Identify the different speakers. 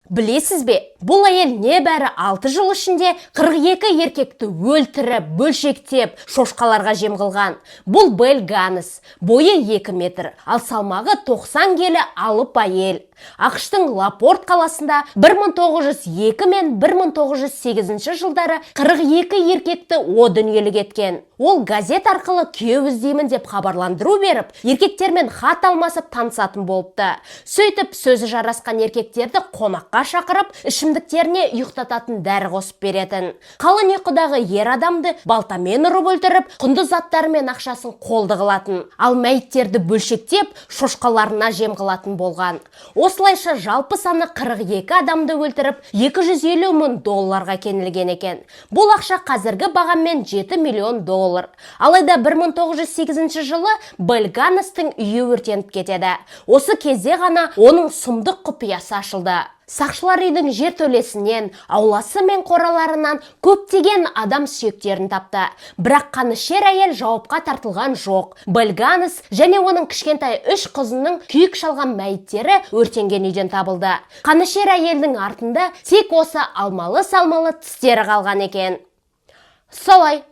Speaker 1: Білесіз бе, бұл әйел небәрі 6 жыл ішінде 42 еркекті өлтіріп, бөлшектеп, шошқаларға жем қылған. Бұл Белль Ганнес, бойы 2 метр, ал салмағы 90 келі алып әйел. ақш-тың Лапорт қаласында 1902 мен 1908 жылдары 42 еркекті о дүниелік еткен. Ол газет арқылы күйеу іздеймін деп хабарландыру беріп, еркектермен хат алмасып танысатын болыпты. Сөйтіп, сөзі жарасқан еркектерді қонаққа шақырып, ішімдіктеріне ұйықтататын дәрі қосып беретін. Қалың ұйқыдағы ер адамды балтамен ұрып өлтіріп, құнды заттары мен ақшасын қолды қылатын. Ал мәйіттерді бөлшектеп, шошқаларына жем қылатын болған. Осылайша жалпы саны 42 адамды өлтіріп, 250 мың долларға кенілген екен. Бұл ақша қазіргі бағаммен 7 миллион доллар. Алайда 1908 жылы Белль Ганнестің үйі өртеніп кетеді. Осы кезде ғана оның сұмдық құпиясы ашылды. Сақшылар үйдің жертөлесінен, ауласы мен қораларынан көптеген адам сүйектерін тапты. Бірақ қанішер әйел жауапқа тартылған жоқ. Белль Ганнес және оның кішкентай 3 қызының күйік шалған мәйіттері өртенген үйден табылды. Қанішер әйелдің артында тек осы алмалы-салмалы тістері қалған екен. Солай.